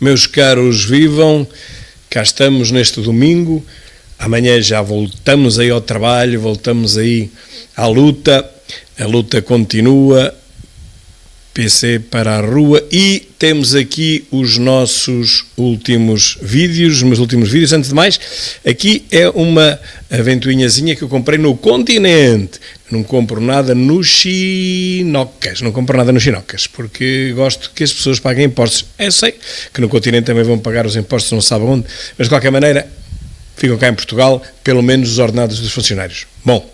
Meus caros, vivam, cá estamos neste domingo, amanhã já voltamos aí ao trabalho, voltamos aí à luta, a luta continua, PC para a rua e temos aqui os nossos últimos vídeos, os meus últimos vídeos. Antes de mais, aqui é uma ventoinhazinha que eu comprei no Continente. Não compro nada no Chinocas, porque gosto que as pessoas paguem impostos. Eu sei que no Continente também vão pagar os impostos, não sabe onde, mas de qualquer maneira ficam cá em Portugal, pelo menos os ordenados dos funcionários. Bom,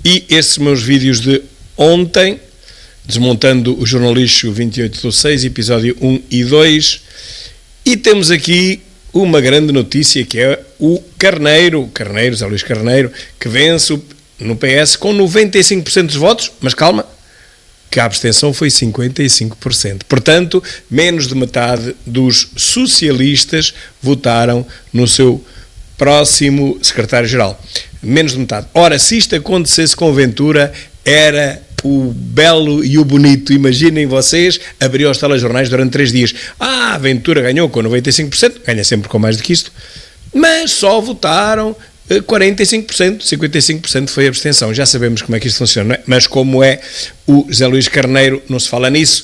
e esses meus vídeos de ontem, desmontando o Jornalixo 28/6, episódio 1 e 2, e temos aqui uma grande notícia que é o Carneiro, Zé Luís Carneiro, que vence no PS com 95% dos votos, mas calma, que a abstenção foi 55%. Portanto, menos de metade dos socialistas votaram no seu próximo secretário-geral. Menos de metade. Ora, se isto acontecesse com Ventura, era o belo e o bonito. Imaginem vocês, abriu os telejornais durante 3 dias. Ventura ganhou com 95%, ganha sempre com mais do que isto, mas só votaram 45%, 55% foi abstenção. Já sabemos como é que isto funciona, não é? Mas como é o Zé Luís Carneiro, não se fala nisso,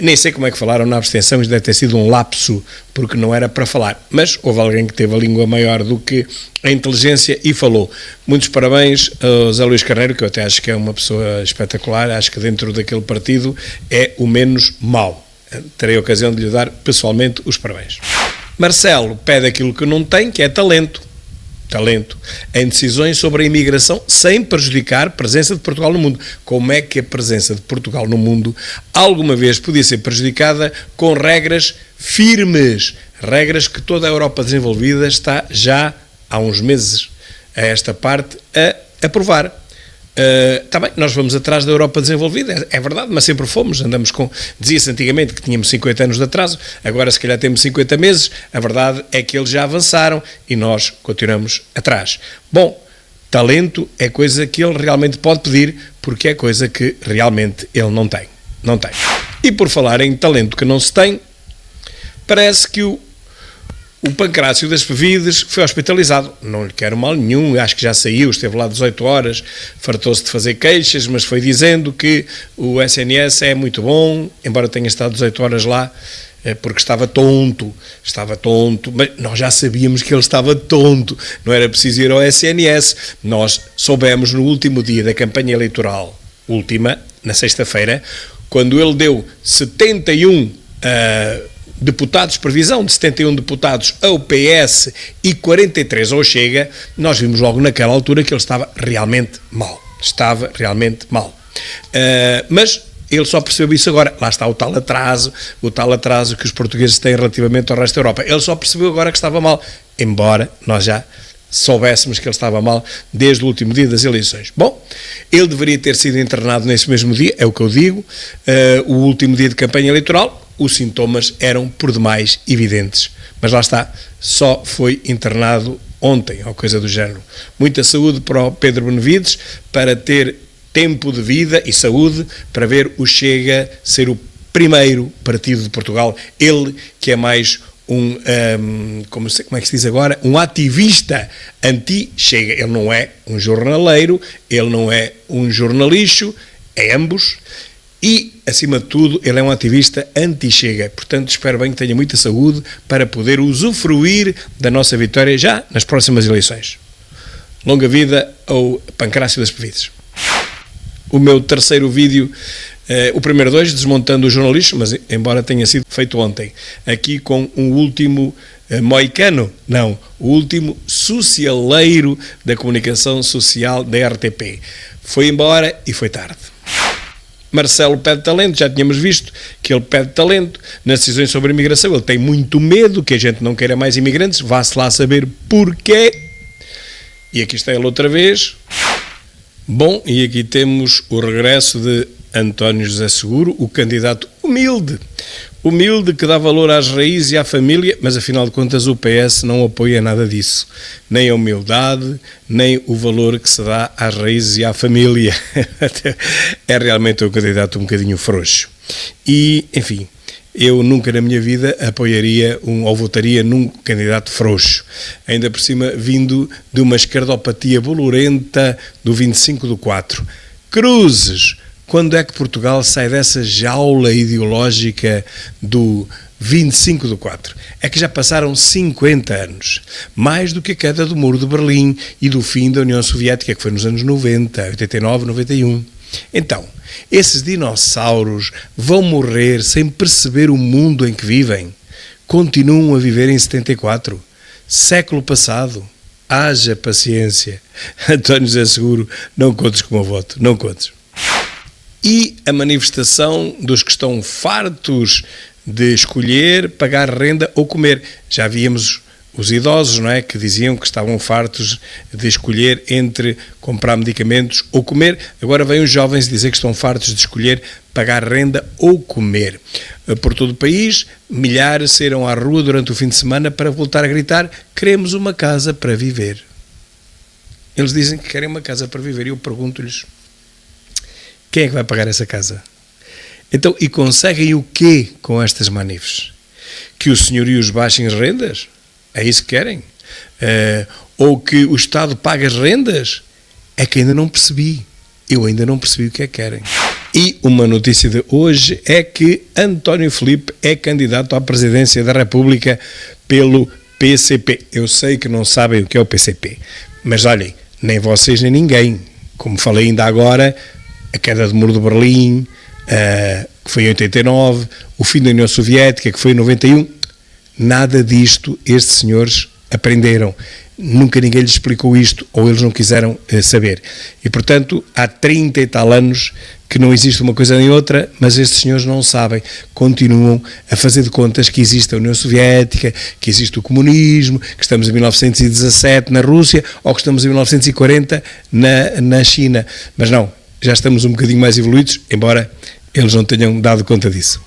nem sei como é que falaram na abstenção, isto deve ter sido um lapso, porque não era para falar, mas houve alguém que teve a língua maior do que a inteligência e falou. Muitos parabéns ao Zé Luís Carneiro, que eu até acho que é uma pessoa espetacular, acho que dentro daquele partido é o menos mau. Terei a ocasião de lhe dar pessoalmente os parabéns. Marcelo pede aquilo que não tem, que é talento em decisões sobre a imigração sem prejudicar a presença de Portugal no mundo. Como é que a presença de Portugal no mundo alguma vez podia ser prejudicada com regras firmes, regras que toda a Europa desenvolvida está já há uns meses a esta parte a aprovar. Está bem, nós vamos atrás da Europa desenvolvida, é verdade, mas sempre fomos, andamos com, dizia-se antigamente que tínhamos 50 anos de atraso, agora se calhar temos 50 meses, a verdade é que eles já avançaram e nós continuamos atrás. Bom, talento é coisa que ele realmente pode pedir, porque é coisa que realmente ele não tem. E por falar em talento que não se tem, parece que o Pancrácio das Pevides foi hospitalizado. Não lhe quero mal nenhum, acho que já saiu, esteve lá 18 horas, fartou-se de fazer queixas, mas foi dizendo que o SNS é muito bom, embora tenha estado 18 horas lá, porque estava tonto, mas nós já sabíamos que ele estava tonto, não era preciso ir ao SNS. Nós soubemos no último dia da campanha eleitoral, na sexta-feira, quando ele deu 71 deputados, previsão de 71 deputados ao PS e 43 ao Chega, nós vimos logo naquela altura que ele estava realmente mal. Mas ele só percebeu isso agora. Lá está o tal atraso que os portugueses têm relativamente ao resto da Europa. Ele só percebeu agora que estava mal, embora nós já soubéssemos que ele estava mal desde o último dia das eleições. Bom, ele deveria ter sido internado nesse mesmo dia, é o que eu digo, o último dia de campanha eleitoral. Os sintomas eram por demais evidentes, mas lá está, só foi internado ontem, ou coisa do género. Muita saúde para o Pedro Benevides, para ter tempo de vida e saúde, para ver o Chega ser o primeiro partido de Portugal, ele que é mais como é que se diz agora, um ativista anti-Chega. Ele não é um jornaleiro, ele não é um jornalixo, é ambos. E, acima de tudo, ele é um ativista anti-Chega. Portanto, espero bem que tenha muita saúde para poder usufruir da nossa vitória já nas próximas eleições. Longa vida ao Pancrácio das Pevides. O meu terceiro vídeo, o primeiro 2, desmontando o Jornalixo, mas embora tenha sido feito ontem, aqui com um último moicano, não, o último socialeiro da comunicação social da RTP. Foi embora e foi tarde. Marcelo pede talento, já tínhamos visto que ele pede talento nas decisões sobre a imigração. Ele tem muito medo que a gente não queira mais imigrantes, vá-se lá saber porquê. E aqui está ele outra vez. Bom, e aqui temos o regresso de António José Seguro, o candidato humilde que dá valor às raízes e à família, mas afinal de contas o PS não apoia nada disso, nem a humildade, nem o valor que se dá às raízes e à família. É realmente um candidato um bocadinho frouxo. E, enfim, eu nunca na minha vida apoiaria ou votaria num candidato frouxo, ainda por cima vindo de uma esquerdopatia bolorenta do 25/4. Cruzes, quando é que Portugal sai dessa jaula ideológica do 25/4? É que já passaram 50 anos, mais do que a queda do Muro de Berlim e do fim da União Soviética, que foi nos anos 90, 89, 91. Então, esses dinossauros vão morrer sem perceber o mundo em que vivem? Continuam a viver em 74, século passado. Haja paciência. António José Seguro, não contes com o meu voto, não contes. E a manifestação dos que estão fartos de escolher pagar renda ou comer. Já víamos os idosos, não é, que diziam que estavam fartos de escolher entre comprar medicamentos ou comer. Agora vêm os jovens dizer que estão fartos de escolher pagar renda ou comer. Por todo o país, milhares saíram à rua durante o fim de semana para voltar a gritar: queremos uma casa para viver. Eles dizem que querem uma casa para viver e eu pergunto-lhes: quem é que vai pagar essa casa? Então, e conseguem o quê com estas manifes? Que os senhorios baixem as rendas? É isso que querem? Ou que o Estado pague as rendas? É que ainda não percebi. Eu ainda não percebi o que é que querem. E uma notícia de hoje é que António Filipe é candidato à presidência da República pelo PCP. Eu sei que não sabem o que é o PCP, mas olhem, nem vocês nem ninguém. Como falei ainda agora, a queda do Muro de Berlim, que foi em 89, o fim da União Soviética, que foi em 91, nada disto estes senhores aprenderam. Nunca ninguém lhes explicou isto, ou eles não quiseram saber. E, portanto, há 30 e tal anos que não existe uma coisa nem outra, mas estes senhores não sabem, continuam a fazer de contas que existe a União Soviética, que existe o comunismo, que estamos em 1917 na Rússia, ou que estamos em 1940 na China. Mas não, já estamos um bocadinho mais evoluídos, embora eles não tenham dado conta disso.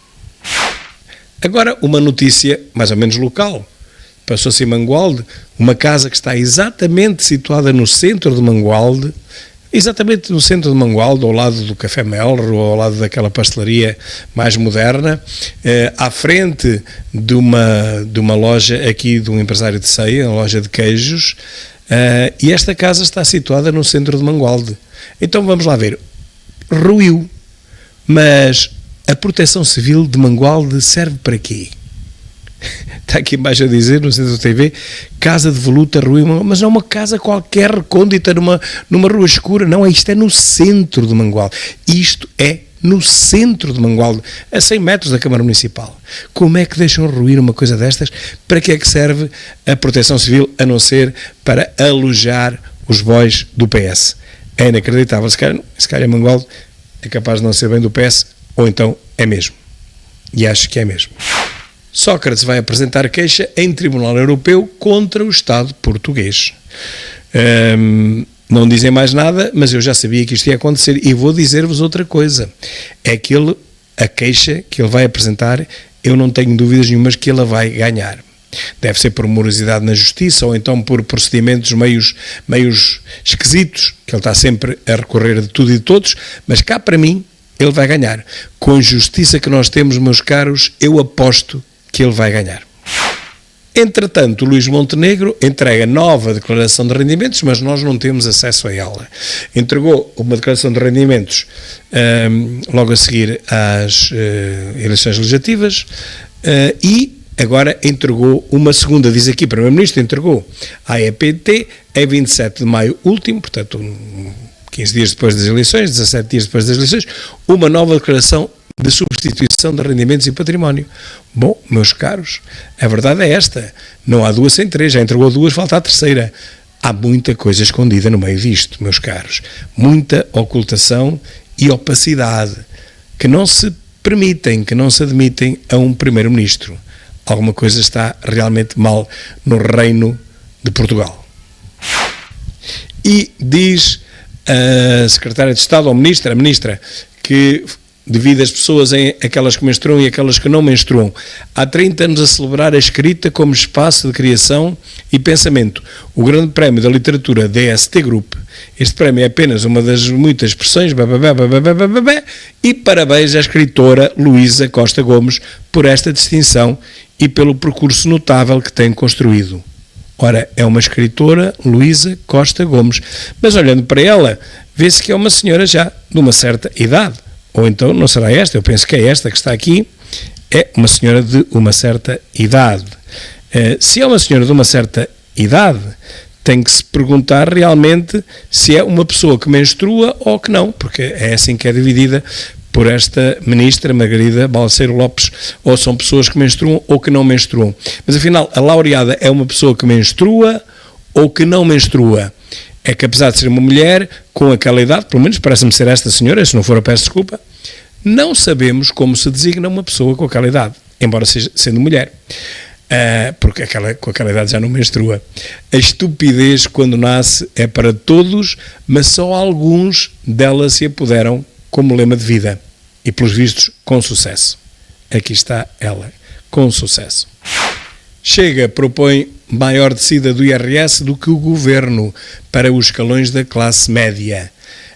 Agora, uma notícia mais ou menos local. Passou-se em Mangualde, uma casa que está exatamente situada no centro de Mangualde, exatamente no centro de Mangualde, ao lado do Café Melro, ao lado daquela pastelaria mais moderna, à frente de uma loja aqui de um empresário de ceia, uma loja de queijos, e esta casa está situada no centro de Mangualde. Então vamos lá ver. Ruiu, mas a Proteção Civil de Mangualde serve para quê? Está aqui embaixo a dizer, no centro da TV, casa de voluta, ruim, mas não é uma casa qualquer recôndita numa rua escura, não, isto é no centro de Mangualde. Isto é no centro de Mangualde, a 100 metros da Câmara Municipal. Como é que deixam ruir uma coisa destas? Para que é que serve a Proteção Civil, a não ser para alojar os bois do PS? É inacreditável. Se calhar Mangualde é capaz de não ser bem do PS, ou então é mesmo. E acho que é mesmo. Sócrates vai apresentar queixa em Tribunal Europeu contra o Estado português. Não dizem mais nada, mas eu já sabia que isto ia acontecer e vou dizer-vos outra coisa. É que a queixa que ele vai apresentar, eu não tenho dúvidas nenhumas que ele vai ganhar. Deve ser por morosidade na justiça ou então por procedimentos meios esquisitos, que ele está sempre a recorrer de tudo e de todos, mas cá para mim ele vai ganhar. Com a justiça que nós temos, meus caros, eu aposto que ele vai ganhar. Entretanto, o Luís Montenegro entrega nova declaração de rendimentos, mas nós não temos acesso a ela. Entregou uma declaração de rendimentos logo a seguir às eleições legislativas e agora entregou uma segunda, diz aqui, o Primeiro-Ministro entregou à EPT em 27 de maio último, portanto 15 dias depois das eleições, 17 dias depois das eleições, uma nova declaração de substituição de rendimentos e património. Bom, meus caros, a verdade é esta, não há duas sem três, já entregou duas, falta a terceira. Há muita coisa escondida no meio disto, meus caros, muita ocultação e opacidade, que não se permitem, que não se admitem a um Primeiro-Ministro. Alguma coisa está realmente mal no reino de Portugal. E diz a Secretária de Estado, ou a Ministra, que divide as pessoas em aquelas que menstruam e aquelas que não menstruam. Há 30 anos a celebrar a escrita como espaço de criação e pensamento. O Grande Prémio da Literatura DST Group Este prémio é apenas uma das muitas expressões, e parabéns à escritora Luísa Costa Gomes por esta distinção e pelo percurso notável que tem construído. Ora, é uma escritora, Luísa Costa Gomes, mas olhando para ela, vê-se que é uma senhora já de uma certa idade, ou então não será esta, eu penso que é esta que está aqui, é uma senhora de uma certa idade. Se é uma senhora de uma certa idade, tem que se perguntar realmente se é uma pessoa que menstrua ou que não, porque é assim que é dividida por esta ministra Margarida Balseiro Lopes, ou são pessoas que menstruam ou que não menstruam. Mas afinal, a laureada é uma pessoa que menstrua ou que não menstrua? É que apesar de ser uma mulher com aquela idade, pelo menos parece-me ser esta senhora, se não for eu peço desculpa, não sabemos como se designa uma pessoa com aquela idade, embora seja sendo mulher. Porque com aquela idade já não menstrua. A estupidez, quando nasce, é para todos, mas só alguns dela se apoderam como lema de vida. E, pelos vistos, com sucesso. Aqui está ela, com sucesso. Chega, propõe maior descida do IRS do que o Governo para os escalões da classe média.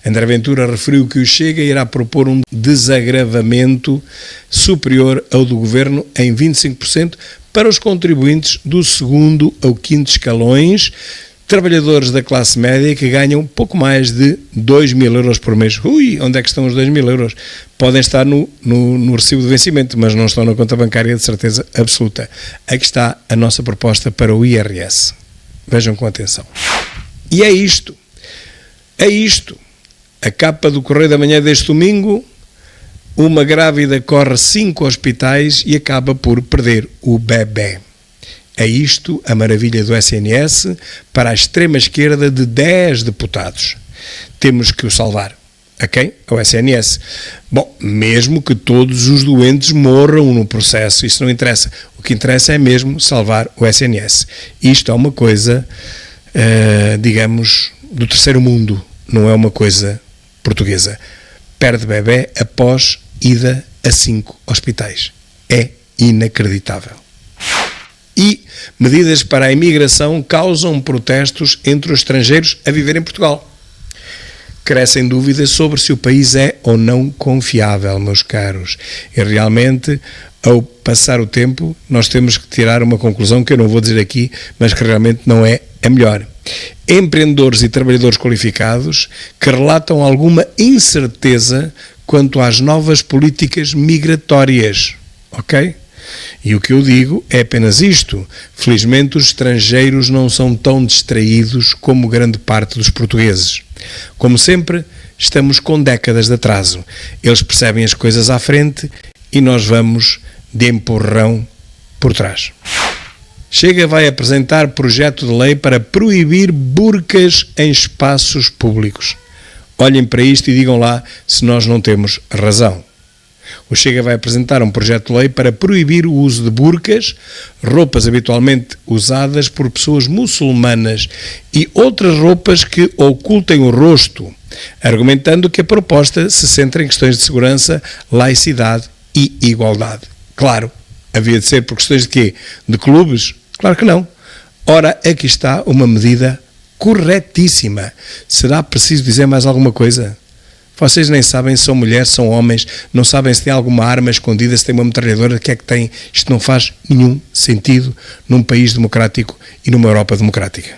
André Ventura referiu que o Chega irá propor um desagravamento superior ao do Governo em 25% para os contribuintes do segundo ao quinto escalões, trabalhadores da classe média que ganham pouco mais de 2.000 euros por mês. Ui, onde é que estão os 2.000 euros? Podem estar no recibo de vencimento, mas não estão na conta bancária de certeza absoluta. Aqui está a nossa proposta para o IRS. Vejam com atenção. E é isto. É isto. A capa do Correio da Manhã deste domingo: uma grávida corre 5 hospitais e acaba por perder o bebé. É isto a maravilha do SNS para a extrema-esquerda de 10 deputados. Temos que o salvar. A quem? Ao SNS. Bom, mesmo que todos os doentes morram no processo, isso não interessa. O que interessa é mesmo salvar o SNS. Isto é uma coisa, digamos, do terceiro mundo, não é uma coisa portuguesa. Perde bebé após ida a 5 hospitais. É inacreditável. E medidas para a imigração causam protestos entre os estrangeiros a viver em Portugal. Crescem dúvidas sobre se o país é ou não confiável, meus caros. E realmente, ao passar o tempo, nós temos que tirar uma conclusão que eu não vou dizer aqui, mas que realmente não é a melhor. Empreendedores e trabalhadores qualificados que relatam alguma incerteza quanto às novas políticas migratórias, ok? E o que eu digo é apenas isto: felizmente os estrangeiros não são tão distraídos como grande parte dos portugueses. Como sempre, estamos com décadas de atraso. Eles percebem as coisas à frente e nós vamos de empurrão por trás. Chega vai apresentar projeto de lei para proibir burcas em espaços públicos. Olhem para isto e digam lá se nós não temos razão. O Chega vai apresentar um projeto de lei para proibir o uso de burcas, roupas habitualmente usadas por pessoas muçulmanas, e outras roupas que ocultem o rosto, argumentando que a proposta se centra em questões de segurança, laicidade e igualdade. Claro, havia de ser por questões de quê? De clubes? Claro que não. Ora, aqui está uma medida corretíssima. Será preciso dizer mais alguma coisa? Vocês nem sabem se são mulheres, são homens, não sabem se tem alguma arma escondida, se tem uma metralhadora, o que é que tem. Isto não faz nenhum sentido num país democrático e numa Europa democrática.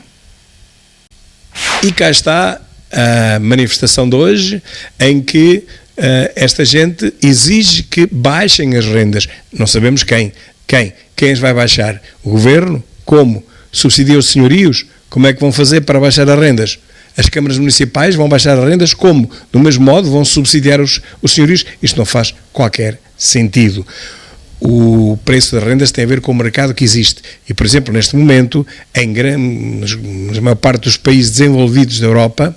E cá está a manifestação de hoje, em que esta gente exige que baixem as rendas. Não sabemos quem. Quem as vai baixar? O Governo? Como? Subsidia os senhorios? Como é que vão fazer para baixar as rendas? As câmaras municipais vão baixar as rendas como? Do mesmo modo vão subsidiar os senhorios? Isto não faz qualquer sentido. O preço das rendas tem a ver com o mercado que existe. E, por exemplo, neste momento, na maior parte dos países desenvolvidos da Europa,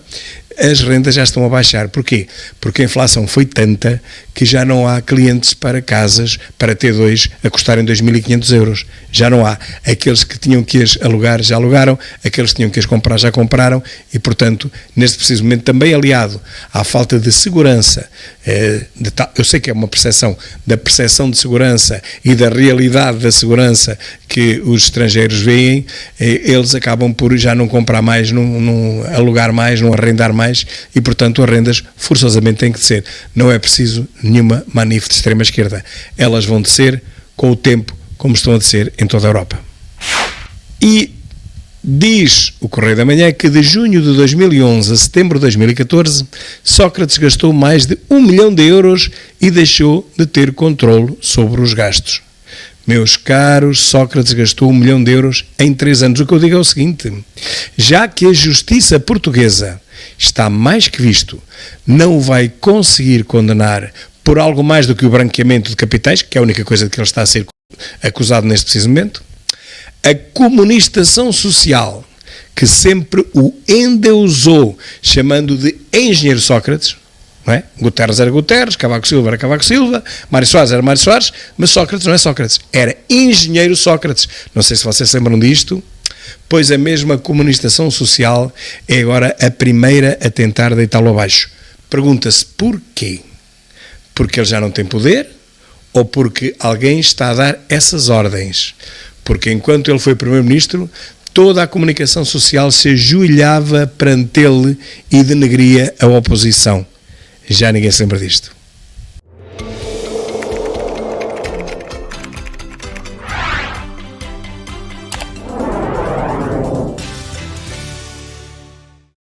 as rendas já estão a baixar. Porquê? Porque a inflação foi tanta que já não há clientes para casas, para T2, a custarem 2.500 euros. Já não há. Aqueles que tinham que as alugar, já alugaram, aqueles que tinham que as comprar, já compraram, e, portanto, neste preciso momento, também aliado à falta de segurança, eu sei que é uma percepção da percepção de segurança e da realidade da segurança que os estrangeiros veem, eles acabam por já não comprar mais, não alugar mais, não arrendar mais, e, portanto, as rendas forçosamente têm que descer. Não é preciso nenhuma manife de extrema-esquerda. Elas vão descer com o tempo, como estão a descer em toda a Europa. E diz o Correio da Manhã que de junho de 2011 a setembro de 2014, Sócrates gastou mais de 1 milhão de euros e deixou de ter controle sobre os gastos. Meus caros, Sócrates gastou 1 milhão de euros em 3 anos. O que eu digo é o seguinte: já que a justiça portuguesa está mais que visto, não vai conseguir condenar por algo mais do que o branqueamento de capitais, que é a única coisa de que ele está a ser acusado neste preciso momento, a comunistação social, que sempre o endeusou, chamando de engenheiro Sócrates, não é? Guterres era Guterres, Cavaco Silva era Cavaco Silva, Mário Soares era Mário Soares, mas Sócrates não é Sócrates, era engenheiro Sócrates. Não sei se vocês se lembram disto, pois a mesma comunistação social é agora a primeira a tentar deitá-lo abaixo. Pergunta-se porquê? Porque ele já não tem poder ou porque alguém está a dar essas ordens? Porque enquanto ele foi primeiro-ministro, toda a comunicação social se ajoelhava perante ele e denegria a oposição. Já ninguém se lembra disto.